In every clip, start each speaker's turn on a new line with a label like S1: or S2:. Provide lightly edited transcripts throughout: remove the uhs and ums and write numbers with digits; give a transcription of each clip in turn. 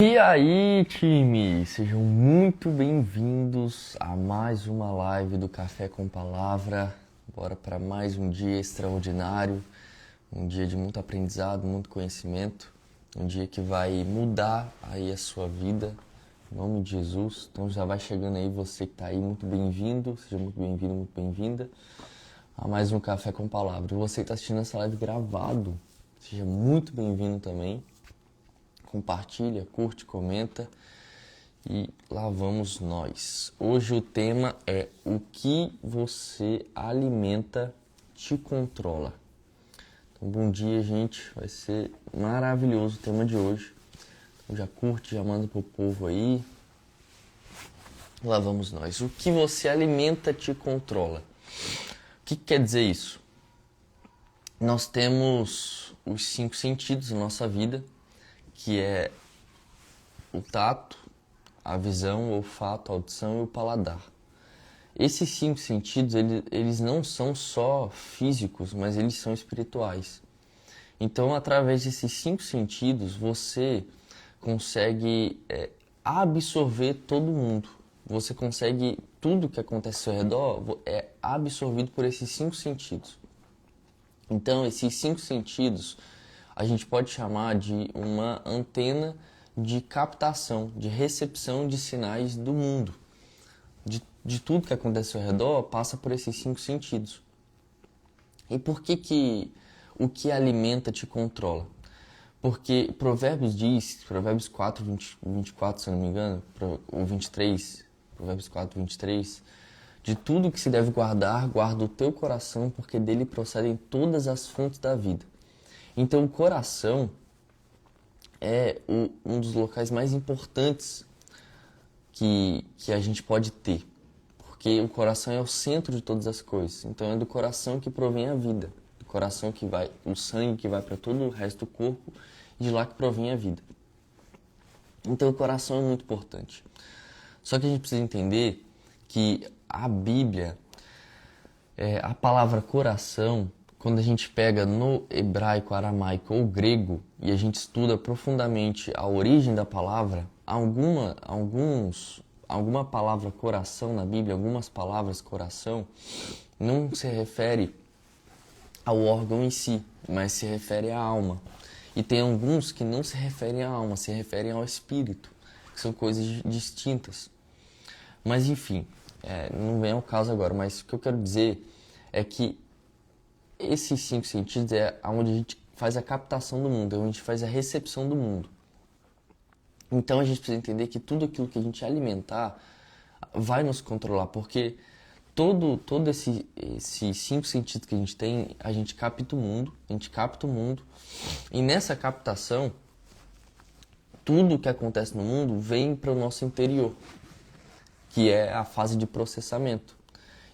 S1: E aí, time? Sejam muito bem-vindos a mais uma live do Café com Palavra. Bora para mais um dia extraordinário, um dia de muito aprendizado, muito conhecimento, um dia que vai mudar aí a sua vida, em nome de Jesus. Então já vai chegando aí, você que está aí, muito bem-vindo, seja muito bem-vindo, muito bem-vinda a mais um Café com Palavra. E você que está assistindo essa live gravado, seja muito bem-vindo também. Compartilha, curte, comenta e lá vamos nós. Hoje o tema é: o que você alimenta te controla. Então, bom dia, gente. Vai ser maravilhoso o tema de hoje. Então, já curte, já manda pro povo aí. Lá vamos nós. O que você alimenta te controla. O que quer dizer isso? Nós temos os 5 sentidos na nossa vida, que é o tato, a visão, o olfato, a audição e o paladar. Esses 5 sentidos, eles não são só físicos, mas eles são espirituais. Então, através desses 5 sentidos, você consegue absorver todo mundo. Você consegue, tudo que acontece ao seu redor é absorvido por esses 5 sentidos. Então, esses 5 sentidos a gente pode chamar de uma antena de captação, de recepção de sinais do mundo. De tudo que acontece ao redor passa por esses 5 sentidos. E por que o que alimenta te controla? Porque Provérbios diz, Provérbios 4, 24, se eu não me engano, ou 23, Provérbios 4, 23, de tudo que se deve guardar, guarda o teu coração, porque dele procedem todas as fontes da vida. Então, o coração é um dos locais mais importantes que a gente pode ter, porque o coração é o centro de todas as coisas. Então, é do coração que provém a vida, do coração que vai o sangue que vai para todo o resto do corpo, e de lá que provém a vida. Então, o coração é muito importante. Só que a gente precisa entender que a Bíblia, a palavra coração, quando a gente pega no hebraico, aramaico ou grego e a gente estuda profundamente a origem da palavra, alguma palavra coração na Bíblia, algumas palavras coração, não se refere ao órgão em si, mas se refere à alma. E tem alguns que não se referem à alma, se referem ao espírito, que são coisas distintas. Mas enfim, não vem ao caso agora, mas o que eu quero dizer é que esses 5 sentidos é onde a gente faz a captação do mundo, é onde a gente faz a recepção do mundo. Então a gente precisa entender que tudo aquilo que a gente alimentar vai nos controlar, porque todo esses 5 sentidos que a gente tem, a gente capta o mundo, e nessa captação, tudo que acontece no mundo vem para o nosso interior, que é a fase de processamento.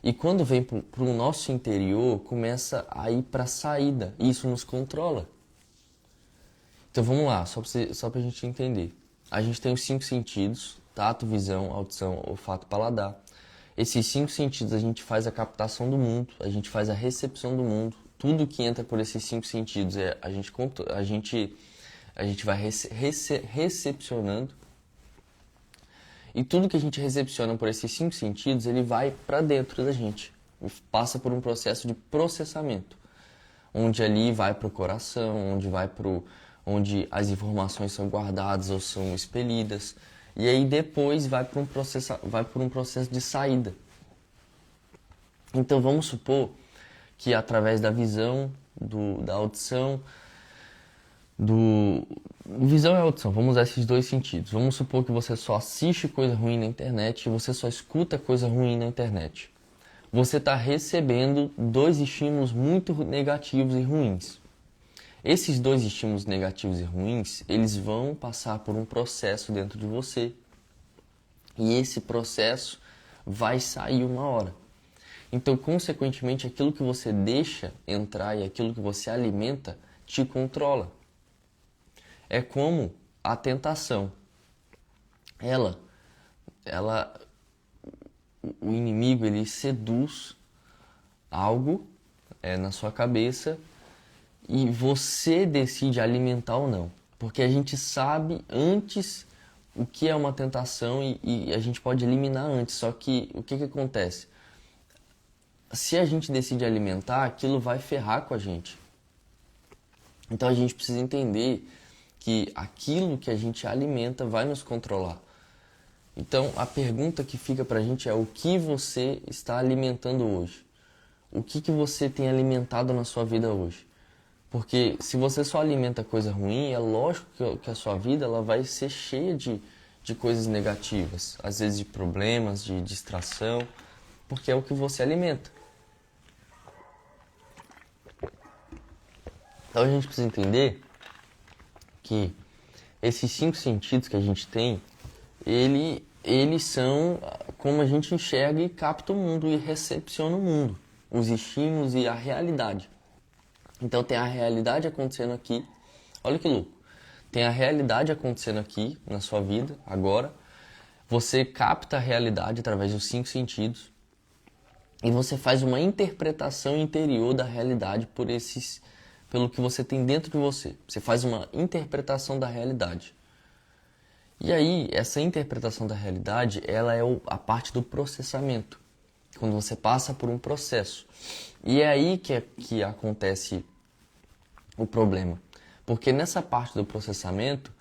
S1: E quando vem para o nosso interior, começa a ir para a saída. E isso nos controla. Então vamos lá, só para a gente entender. A gente tem os 5 sentidos: tato, visão, audição, olfato, paladar. Esses 5 sentidos a gente faz a captação do mundo, a gente faz a recepção do mundo. Tudo que entra por esses 5 sentidos a gente vai recepcionando. E tudo que a gente recepciona por esses 5 sentidos, ele vai para dentro da gente. Passa por um processo de processamento. Onde ali vai para o coração, onde as informações são guardadas ou são expelidas. E aí depois vai por um processo de saída. Então vamos supor que através da visão, da audição, visão e audição, vamos usar esses 2 sentidos. Vamos supor que você só assiste coisa ruim na internet e você só escuta coisa ruim na internet. Você está recebendo 2 estímulos muito negativos e ruins. Esses 2 estímulos negativos e ruins, eles vão passar por um processo dentro de você. E esse processo vai sair uma hora. Então, consequentemente, aquilo que você deixa entrar e aquilo que você alimenta te controla. É como a tentação. O inimigo, ele seduz algo na sua cabeça e você decide alimentar ou não. Porque a gente sabe antes o que é uma tentação e a gente pode eliminar antes. Só que o que acontece? Se a gente decide alimentar, aquilo vai ferrar com a gente. Então a gente precisa entender que aquilo que a gente alimenta vai nos controlar. Então a pergunta que fica pra gente é: o que você está alimentando hoje? O que você tem alimentado na sua vida hoje? Porque se você só alimenta coisa ruim, é lógico que a sua vida ela vai ser cheia de coisas negativas. Às vezes de problemas, de distração, porque é o que você alimenta. Então a gente precisa entender que esses 5 sentidos que a gente tem, eles são como a gente enxerga e capta o mundo e recepciona o mundo, os estímulos e a realidade. Então tem a realidade acontecendo aqui, olha que louco, tem a realidade acontecendo aqui na sua vida, agora, você capta a realidade através dos 5 sentidos e você faz uma interpretação interior da realidade pelo que você tem dentro de você. Você faz uma interpretação da realidade. E aí, essa interpretação da realidade, ela é a parte do processamento. Quando você passa por um processo. E é aí que acontece o problema. Porque nessa parte do processamento,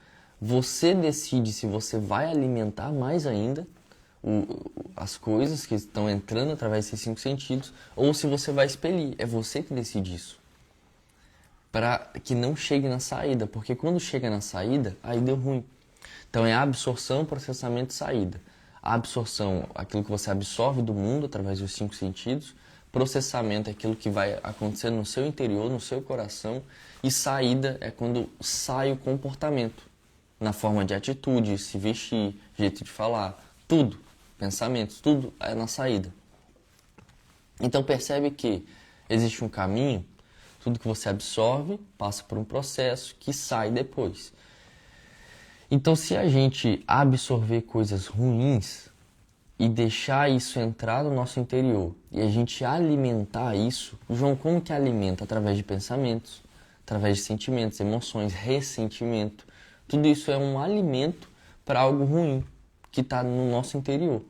S1: você decide se você vai alimentar mais ainda as coisas que estão entrando através desses 5 sentidos, ou se você vai expelir. É você que decide isso. Para que não chegue na saída, porque quando chega na saída, aí deu ruim. Então é absorção, processamento e saída. A absorção, aquilo que você absorve do mundo através dos 5 sentidos. Processamento é aquilo que vai acontecer no seu interior, no seu coração. E saída é quando sai o comportamento, na forma de atitude, se vestir, jeito de falar, tudo, pensamentos, tudo é na saída. Então percebe que existe um caminho. Tudo que você absorve passa por um processo que sai depois. Então, se a gente absorver coisas ruins e deixar isso entrar no nosso interior e a gente alimentar isso, João, como que alimenta? Através de pensamentos, através de sentimentos, emoções, ressentimento. Tudo isso é um alimento para algo ruim que está no nosso interior.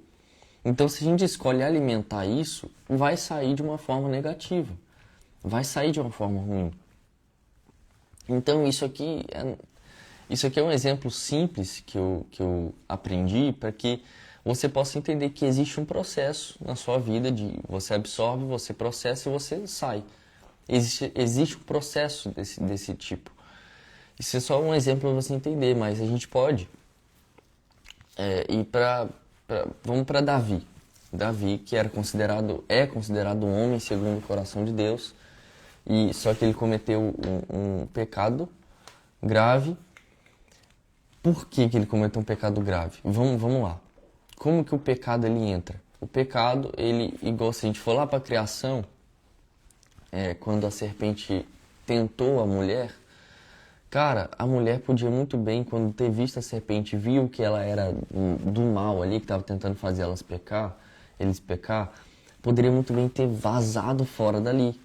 S1: Então, se a gente escolhe alimentar isso, vai sair de uma forma negativa. Vai sair de uma forma ruim. Então isso aqui é um exemplo simples que eu aprendi para que você possa entender que existe um processo na sua vida de você absorve, você processa e você sai. Existe um processo desse tipo. Isso é só um exemplo para você entender, mas a gente pode ir vamos para Davi. Davi, que é considerado um homem segundo o coração de Deus. E só que ele cometeu um pecado grave. Por que ele cometeu um pecado grave? Vamos lá. Como que o pecado ele entra? O pecado, igual se a gente for lá para a criação, quando a serpente tentou a mulher, cara, a mulher podia muito bem, quando ter visto a serpente, viu que ela era do mal ali, que estava tentando fazer eles pecar, poderia muito bem ter vazado fora dali.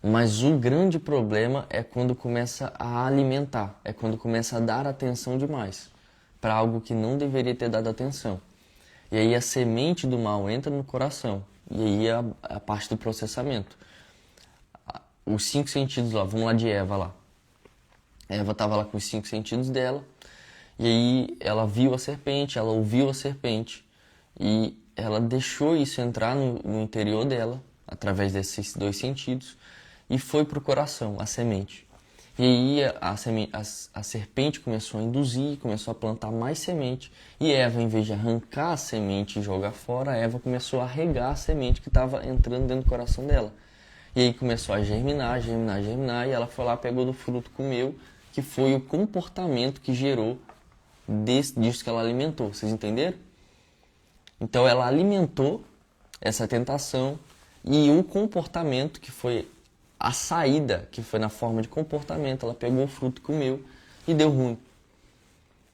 S1: Mas o grande problema é quando começa a alimentar, é quando começa a dar atenção demais para algo que não deveria ter dado atenção. E aí a semente do mal entra no coração, e aí é a parte do processamento. Os 5 sentidos lá, vamos lá de Eva lá. Eva estava lá com os 5 sentidos dela, e aí ela viu a serpente, ela ouviu a serpente, e ela deixou isso entrar no interior dela, através desses 2 sentidos, e foi para o coração, a semente. E aí a serpente começou a induzir, começou a plantar mais semente. E Eva, em vez de arrancar a semente e jogar fora, Eva começou a regar a semente que estava entrando dentro do coração dela. E aí começou a germinar, e ela foi lá, pegou do fruto, comeu, que foi o comportamento que gerou disso que ela alimentou. Vocês entenderam? Então ela alimentou essa tentação e o comportamento que foi a saída, que foi na forma de comportamento, ela pegou o fruto, comeu e deu ruim.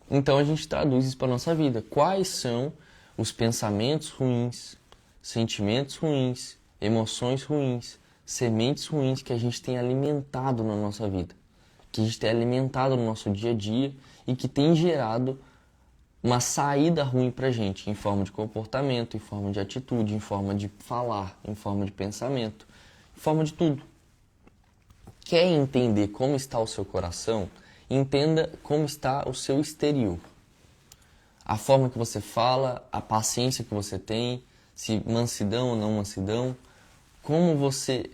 S1: Então a gente traduz isso para a nossa vida. Quais são os pensamentos ruins, sentimentos ruins, emoções ruins, sementes ruins que a gente tem alimentado na nossa vida? Que a gente tem alimentado no nosso dia a dia e que tem gerado uma saída ruim pra gente, em forma de comportamento, em forma de atitude, em forma de falar, em forma de pensamento, em forma de tudo. Quer entender como está o seu coração? Entenda como está o seu exterior. A forma que você fala, a paciência que você tem, se mansidão ou não mansidão, como você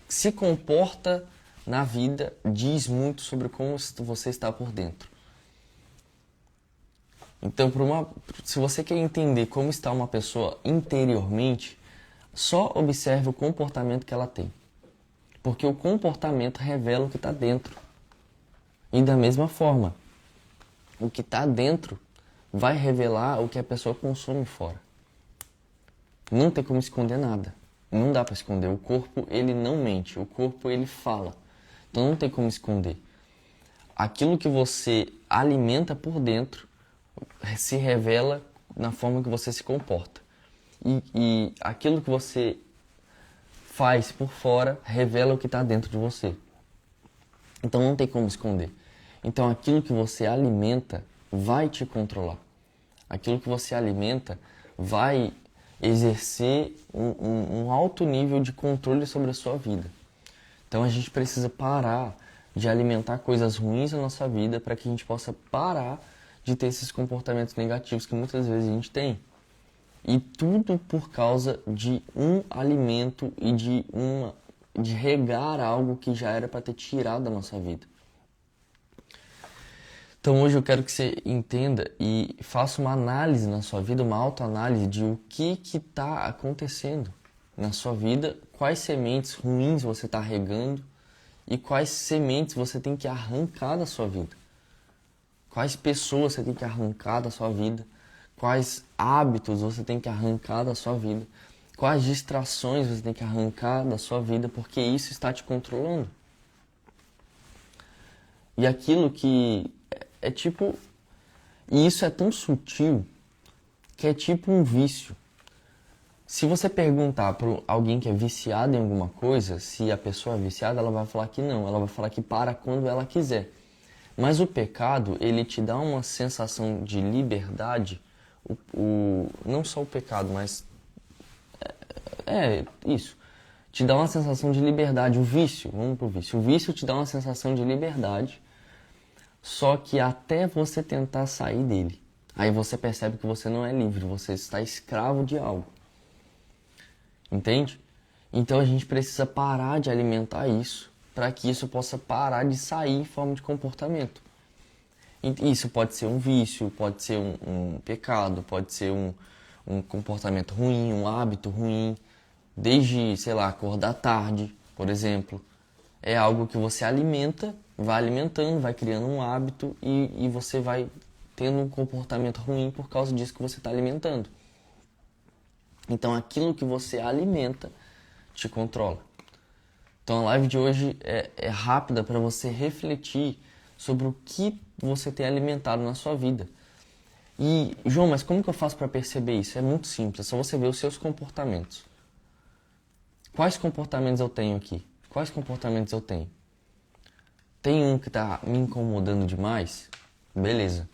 S1: se comporta na vida diz muito sobre como você está por dentro. Então, se você quer entender como está uma pessoa interiormente, só observe o comportamento que ela tem. Porque o comportamento revela o que está dentro. E da mesma forma, o que está dentro vai revelar o que a pessoa consome fora. Não tem como esconder nada. Não dá para esconder. O corpo, ele não mente. O corpo, ele fala. Então não tem como esconder. Aquilo que você alimenta por dentro se revela na forma que você se comporta. E aquilo que você faz por fora revela o que está dentro de você. Então não tem como esconder. Então aquilo que você alimenta vai te controlar. Aquilo que você alimenta vai exercer um alto nível de controle sobre a sua vida. Então a gente precisa parar de alimentar coisas ruins na nossa vida para que a gente possa parar de ter esses comportamentos negativos que muitas vezes a gente tem. E tudo por causa de um alimento e de regar algo que já era para ter tirado da nossa vida. Então hoje eu quero que você entenda e faça uma análise na sua vida, uma autoanálise de o que está acontecendo na sua vida, quais sementes ruins você está regando e quais sementes você tem que arrancar da sua vida. Quais pessoas você tem que arrancar da sua vida, quais hábitos você tem que arrancar da sua vida, quais distrações você tem que arrancar da sua vida, porque isso está te controlando. E aquilo que é tipo... E isso é tão sutil que é tipo um vício. Se você perguntar para alguém que é viciado em alguma coisa, se a pessoa é viciada, ela vai falar que não. Ela vai falar que para quando ela quiser. Mas o pecado, ele te dá uma sensação de liberdade. Não só o pecado, mas... isso. Te dá uma sensação de liberdade. O vício, vamos pro vício. O vício te dá uma sensação de liberdade. Só que até você tentar sair dele, aí você percebe que você não é livre, você está escravo de algo. Entende? Então a gente precisa parar de alimentar isso, para que isso possa parar de sair em forma de comportamento. Isso pode ser um vício, pode ser um pecado, pode ser um comportamento ruim, um hábito ruim, desde, sei lá, acordar tarde, por exemplo. É algo que você alimenta, vai alimentando, vai criando um hábito e você vai tendo um comportamento ruim por causa disso que você está alimentando. Então aquilo que você alimenta te controla. Então a live de hoje é rápida para você refletir sobre o que você tem alimentado na sua vida. E, João, mas como que eu faço para perceber isso? É muito simples, é só você ver os seus comportamentos. Quais comportamentos eu tenho aqui? Quais comportamentos eu tenho? Tem um que está me incomodando demais? Beleza.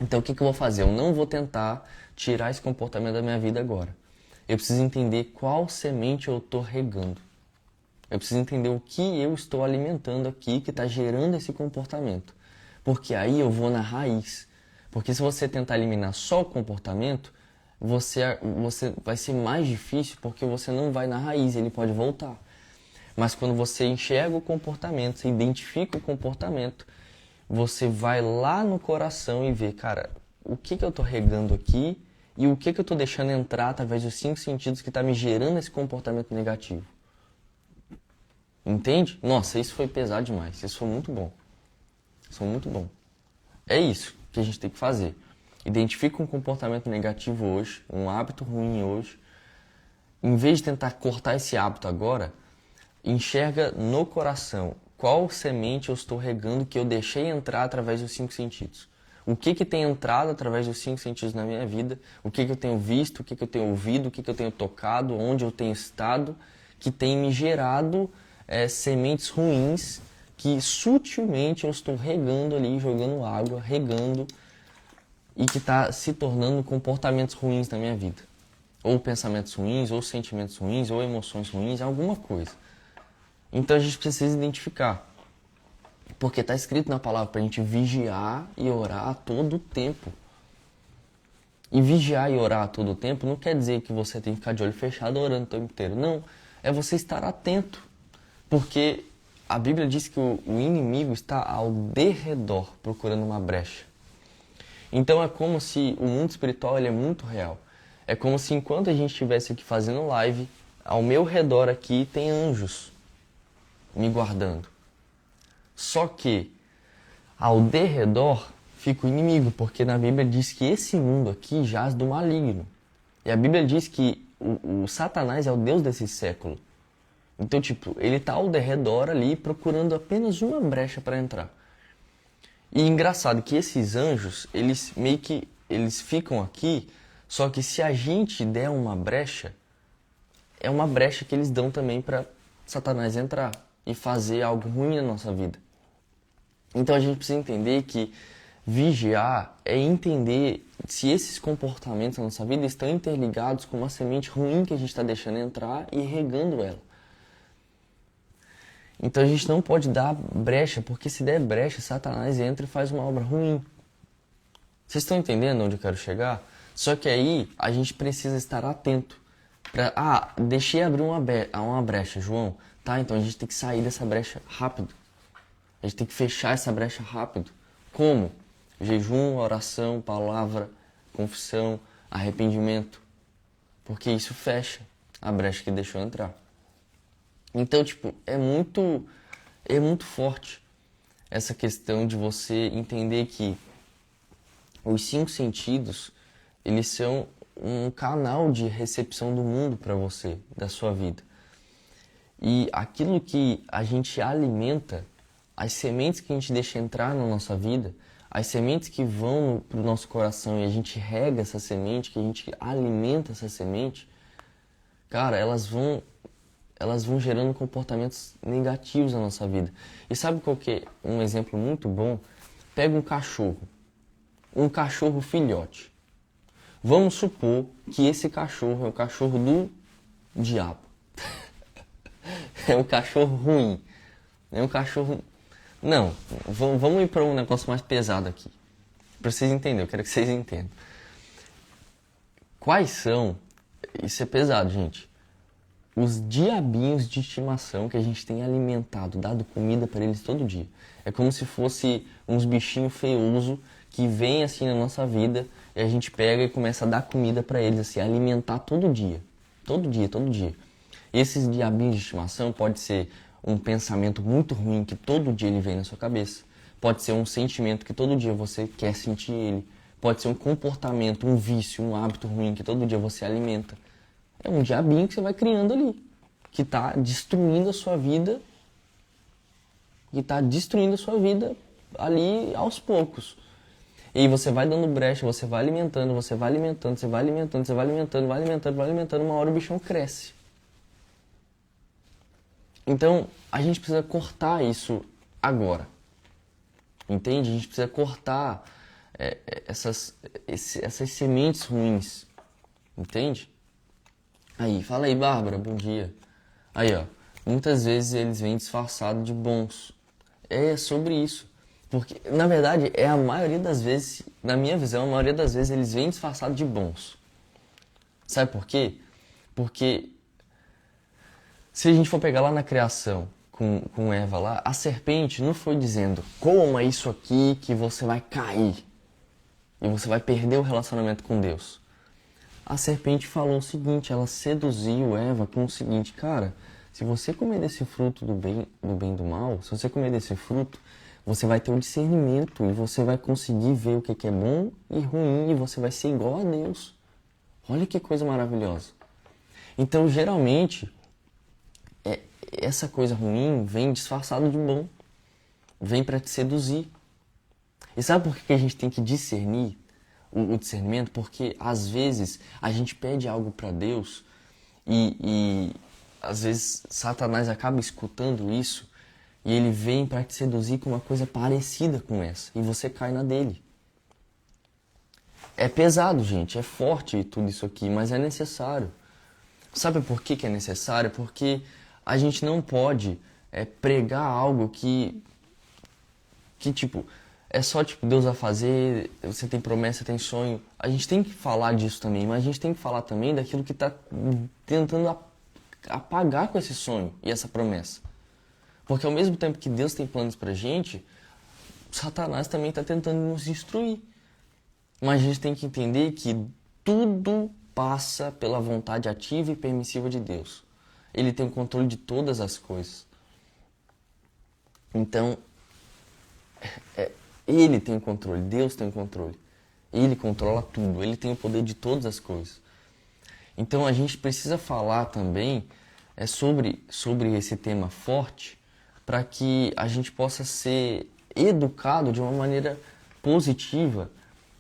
S1: Então o que eu vou fazer? Eu não vou tentar tirar esse comportamento da minha vida agora. Eu preciso entender qual semente eu estou regando. Eu preciso entender o que eu estou alimentando aqui que está gerando esse comportamento. Porque aí eu vou na raiz. Porque se você tentar eliminar só o comportamento, você vai ser mais difícil porque você não vai na raiz, ele pode voltar. Mas quando você enxerga o comportamento, você identifica o comportamento, você vai lá no coração e vê, cara, o que eu estou regando aqui e o que eu estou deixando entrar através dos 5 sentidos que está me gerando esse comportamento negativo. Entende? Nossa, isso foi pesado demais. Isso foi muito bom. Isso foi muito bom. É isso que a gente tem que fazer. Identifica um comportamento negativo hoje, um hábito ruim hoje. Em vez de tentar cortar esse hábito agora, enxerga no coração qual semente eu estou regando que eu deixei entrar através dos 5 sentidos. O que tem entrado através dos 5 sentidos na minha vida, o que eu tenho visto, o que eu tenho ouvido, o que eu tenho tocado, onde eu tenho estado, que tem me gerado sementes ruins que sutilmente eu estou regando ali, jogando água, regando, e que está se tornando comportamentos ruins na minha vida. Ou pensamentos ruins, ou sentimentos ruins, ou emoções ruins, alguma coisa. Então a gente precisa identificar. Porque está escrito na palavra para a gente vigiar e orar a todo tempo. E vigiar e orar a todo tempo não quer dizer que você tem que ficar de olho fechado orando o tempo inteiro. Não, é você estar atento. Porque a Bíblia diz que o inimigo está ao derredor procurando uma brecha. Então é como se o mundo espiritual ele é muito real. É como se enquanto a gente estivesse aqui fazendo live, ao meu redor aqui tem anjos me guardando. Só que ao derredor fica o inimigo, porque na Bíblia diz que esse mundo aqui jaz do maligno. E a Bíblia diz que o Satanás é o Deus desse século. Então, ele está ao derredor ali procurando apenas uma brecha para entrar. E engraçado que esses anjos, eles ficam aqui, só que se a gente der uma brecha, é uma brecha que eles dão também para Satanás entrar e fazer algo ruim na nossa vida. Então a gente precisa entender que vigiar é entender se esses comportamentos na nossa vida estão interligados com uma semente ruim que a gente está deixando entrar e regando ela. Então a gente não pode dar brecha, porque se der brecha, Satanás entra e faz uma obra ruim. Vocês estão entendendo onde eu quero chegar? Só que aí a gente precisa estar atento. Deixei abrir uma brecha, João. Tá, então a gente tem que sair dessa brecha rápido. A gente tem que fechar essa brecha rápido. Como? Jejum, oração, palavra, confissão, arrependimento. Porque isso fecha a brecha que deixou entrar. Então, é muito forte essa questão de você entender que os 5 sentidos, eles são um canal de recepção do mundo para você, da sua vida. E aquilo que a gente alimenta, as sementes que a gente deixa entrar na nossa vida, as sementes que vão para o nosso coração e a gente rega essa semente, que a gente alimenta essa semente, cara, elas vão gerando comportamentos negativos na nossa vida. E sabe qual que é um exemplo muito bom? Pega um cachorro filhote. Vamos supor que esse cachorro é o cachorro do diabo. É um cachorro ruim. É um cachorro... Não, vamos ir para um negócio mais pesado aqui. Para vocês entenderem, eu quero que vocês entendam. Quais são... Isso é pesado, gente. Os diabinhos de estimação que a gente tem alimentado, dado comida para eles todo dia. É como se fosse uns bichinhos feiosos que vêm assim na nossa vida e a gente pega e começa a dar comida para eles, assim, alimentar todo dia. Todo dia, todo dia. E esses diabinhos de estimação pode ser um pensamento muito ruim que todo dia ele vem na sua cabeça. Pode ser um sentimento que todo dia você quer sentir ele. Pode ser um comportamento, um vício, um hábito ruim que todo dia você alimenta. É um diabinho que você vai criando ali, que está destruindo a sua vida, ali aos poucos. E aí você vai dando brecha, você vai alimentando, uma hora o bichão cresce. Então, a gente precisa cortar isso agora. Entende? A gente precisa cortar essas sementes ruins. Entende? Aí, fala aí, Bárbara, bom dia. Aí, ó, muitas vezes eles vêm disfarçados de bons. É sobre isso. Porque, na verdade, a maioria das vezes, na minha visão, a maioria das vezes eles vêm disfarçados de bons. Sabe por quê? Porque se a gente for pegar lá na criação, com Eva lá, a serpente não foi dizendo, coma isso aqui que você vai cair. E você vai perder o relacionamento com Deus. A serpente falou o seguinte, ela seduziu Eva com o seguinte, cara, se você comer desse fruto do bem e do mal, se você comer desse fruto, você vai ter um discernimento e você vai conseguir ver o que é bom e ruim e você vai ser igual a Deus. Olha que coisa maravilhosa. Então, geralmente, essa coisa ruim vem disfarçada de bom, vem para te seduzir. E sabe por que a gente tem que discernir? O discernimento, porque às vezes a gente pede algo para Deus e às vezes Satanás acaba escutando isso E ele vem para te seduzir com uma coisa parecida com essa. E você cai na dele. É pesado, gente. É forte tudo isso aqui, mas é necessário. Sabe por que é necessário? Porque a gente não pode pregar algo que tipo, é só tipo, Deus vai fazer, você tem promessa, tem sonho. A gente tem que falar disso também, mas a gente tem que falar também daquilo que está tentando apagar com esse sonho e essa promessa. Porque ao mesmo tempo que Deus tem planos pra gente, Satanás também está tentando nos destruir. Mas a gente tem que entender que tudo passa pela vontade ativa e permissiva de Deus. Ele tem o controle de todas as coisas. Então, Ele tem o controle, Deus tem o controle. Ele controla tudo, Ele tem o poder de todas as coisas. Então a gente precisa falar também sobre esse tema forte para que a gente possa ser educado de uma maneira positiva,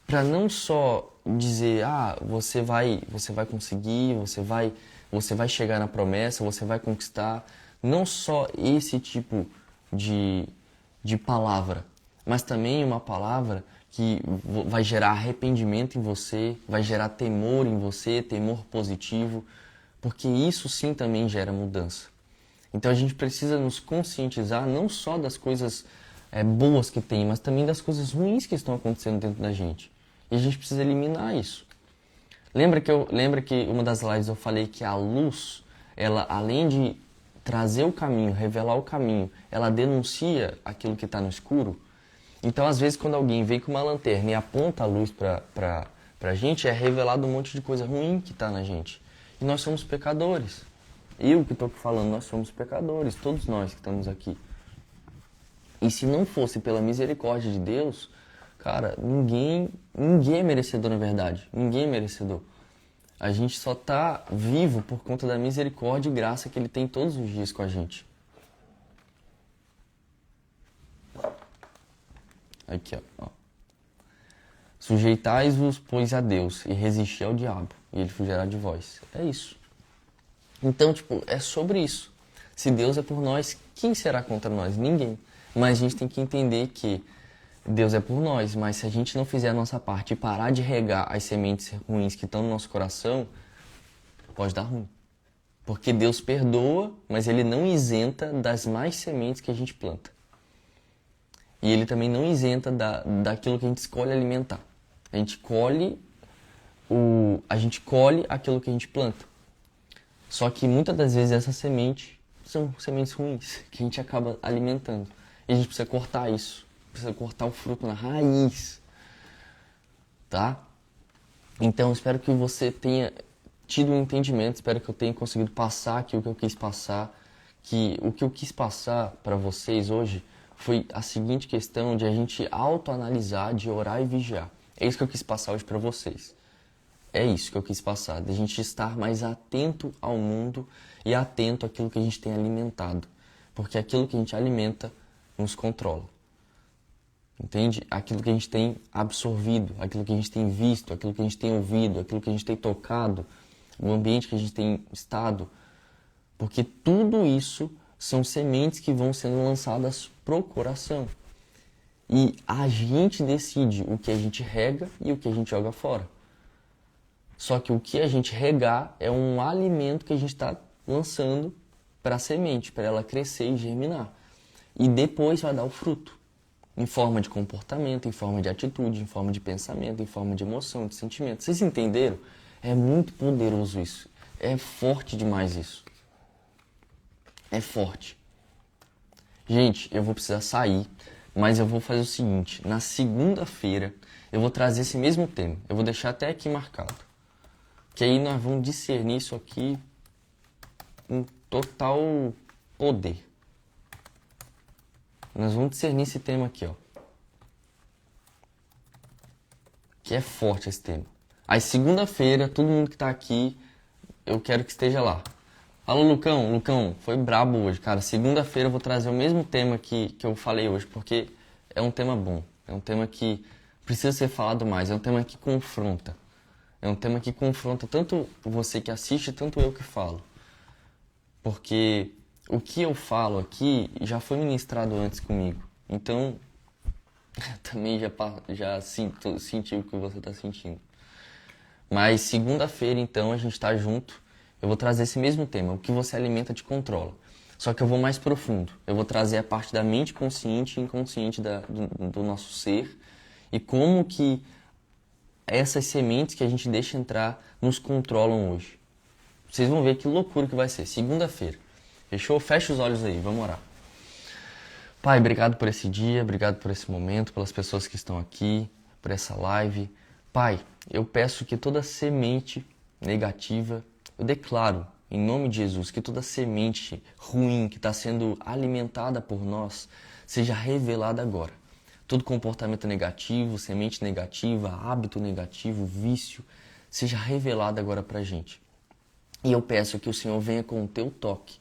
S1: para não só dizer, você vai conseguir, você vai chegar na promessa, você vai conquistar, não só esse tipo de palavra, mas também uma palavra que vai gerar arrependimento em você, vai gerar temor em você, temor positivo, porque isso sim também gera mudança. Então a gente precisa nos conscientizar não só das coisas boas que tem, mas também das coisas ruins que estão acontecendo dentro da gente. E a gente precisa eliminar isso. Lembra que uma das lives eu falei que a luz, ela além de trazer o caminho, revelar o caminho, ela denuncia aquilo que está no escuro? Então, às vezes, quando alguém vem com uma lanterna e aponta a luz pra gente, é revelado um monte de coisa ruim que está na gente. E nós somos pecadores. Eu que estou aqui falando, nós somos pecadores, todos nós que estamos aqui. E se não fosse pela misericórdia de Deus, cara, ninguém é merecedor, na verdade. Ninguém é merecedor. A gente só está vivo por conta da misericórdia e graça que Ele tem todos os dias com a gente. Aqui, ó. Sujeitai-vos, pois, a Deus, e resisti ao diabo, e ele fugirá de vós. É isso. Então, tipo, é sobre isso. Se Deus é por nós, quem será contra nós? Ninguém. Mas a gente tem que entender que Deus é por nós, mas se a gente não fizer a nossa parte e parar de regar as sementes ruins que estão no nosso coração, pode dar ruim. Porque Deus perdoa, mas Ele não isenta das mais sementes que a gente planta. E Ele também não isenta daquilo que a gente escolhe alimentar. A gente colhe aquilo que a gente planta. Só que muitas das vezes essas sementes são sementes ruins, que a gente acaba alimentando. E a gente precisa cortar isso. Precisa cortar o fruto na raiz. Tá? Então, espero que você tenha tido um entendimento. Espero que eu tenha conseguido passar aqui o que eu quis passar. Que o que eu quis passar para vocês hoje foi a seguinte questão de a gente autoanalisar, de orar e vigiar. É isso que eu quis passar hoje para vocês. É isso que eu quis passar, de a gente estar mais atento ao mundo e atento àquilo que a gente tem alimentado. Porque aquilo que a gente alimenta nos controla. Entende? Aquilo que a gente tem absorvido, aquilo que a gente tem visto, aquilo que a gente tem ouvido, aquilo que a gente tem tocado, o ambiente que a gente tem estado. Porque tudo isso são sementes que vão sendo lançadas pro coração. E a gente decide o que a gente rega e o que a gente joga fora. Só que o que a gente regar é um alimento que a gente está lançando para a semente, para ela crescer e germinar. E depois vai dar o fruto. Em forma de comportamento, em forma de atitude, em forma de pensamento, em forma de emoção, de sentimento. Vocês entenderam? É muito poderoso isso. É forte demais isso. É forte. Gente, eu vou precisar sair, mas eu vou fazer o seguinte. Na segunda-feira, eu vou trazer esse mesmo tema. Eu vou deixar até aqui marcado. Que aí nós vamos discernir isso aqui com total poder. Nós vamos discernir esse tema aqui, ó. Que é forte esse tema. Aí segunda-feira, todo mundo que tá aqui, eu quero que esteja lá. Alô, Lucão. Lucão, foi brabo hoje, cara. Segunda-feira eu vou trazer o mesmo tema que eu falei hoje, porque é um tema bom. É um tema que precisa ser falado mais. É um tema que confronta. É um tema que confronta tanto você que assiste, tanto eu que falo. Porque o que eu falo aqui já foi ministrado antes comigo. Então, também já senti o que você está sentindo. Mas segunda-feira, então, a gente tá junto. Eu vou trazer esse mesmo tema. O que você alimenta te controla. Só que eu vou mais profundo. Eu vou trazer a parte da mente consciente e inconsciente do nosso ser. E como que essas sementes que a gente deixa entrar nos controlam hoje. Vocês vão ver que loucura que vai ser. Segunda-feira. Fechou? Fecha os olhos aí. Vamos orar. Pai, obrigado por esse dia. Obrigado por esse momento. Pelas pessoas que estão aqui. Por essa live. Pai, eu peço que toda semente negativa, eu declaro, em nome de Jesus, que toda semente ruim que está sendo alimentada por nós, seja revelada agora. Todo comportamento negativo, semente negativa, hábito negativo, vício, seja revelado agora para a gente. E eu peço que o Senhor venha com o teu toque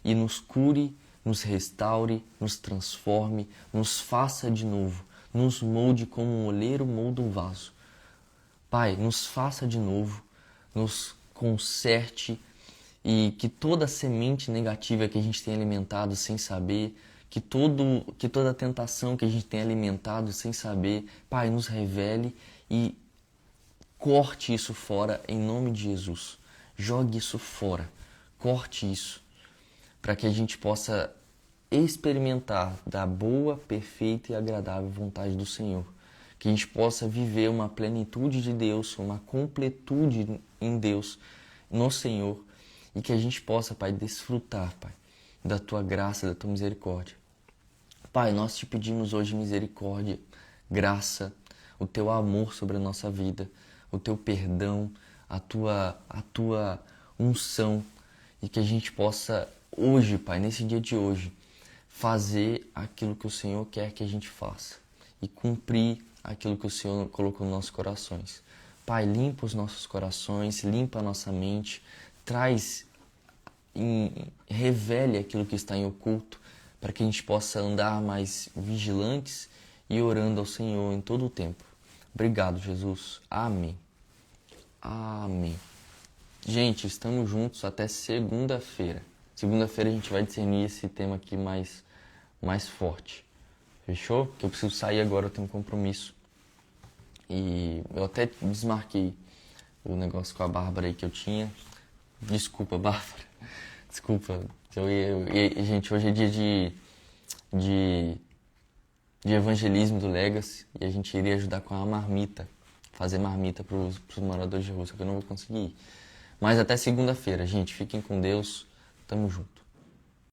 S1: e nos cure, nos restaure, nos transforme, nos faça de novo, nos molde como um oleiro molda um vaso. Pai, nos faça de novo, nos conserte e que toda semente negativa que a gente tem alimentado sem saber, que toda tentação que a gente tem alimentado sem saber, Pai, nos revele e corte isso fora em nome de Jesus. Jogue isso fora, corte isso, para que a gente possa experimentar da boa, perfeita e agradável vontade do Senhor. Que a gente possa viver uma plenitude de Deus, uma completude em Deus, no Senhor, e que a gente possa, Pai, desfrutar, Pai, da Tua graça, da Tua misericórdia. Pai, nós te pedimos hoje misericórdia, graça, o Teu amor sobre a nossa vida, o Teu perdão, a tua unção, e que a gente possa hoje, Pai, nesse dia de hoje, fazer aquilo que o Senhor quer que a gente faça e cumprir aquilo que o Senhor colocou nos nossos corações. Pai, limpa os nossos corações, limpa a nossa mente, revele aquilo que está em oculto, para que a gente possa andar mais vigilantes e orando ao Senhor em todo o tempo. Obrigado, Jesus. Amém. Amém. Gente, estamos juntos até segunda-feira. Segunda-feira a gente vai discernir esse tema aqui mais forte. Fechou? Que eu preciso sair agora, eu tenho um compromisso. E eu até desmarquei o negócio com a Bárbara aí que eu tinha. Desculpa, Bárbara. Desculpa. Gente, hoje é dia de evangelismo do Legacy e a gente iria ajudar com a marmita. Fazer marmita para os moradores de rua, só que eu não vou conseguir ir. Mas até segunda-feira, gente. Fiquem com Deus. Tamo junto.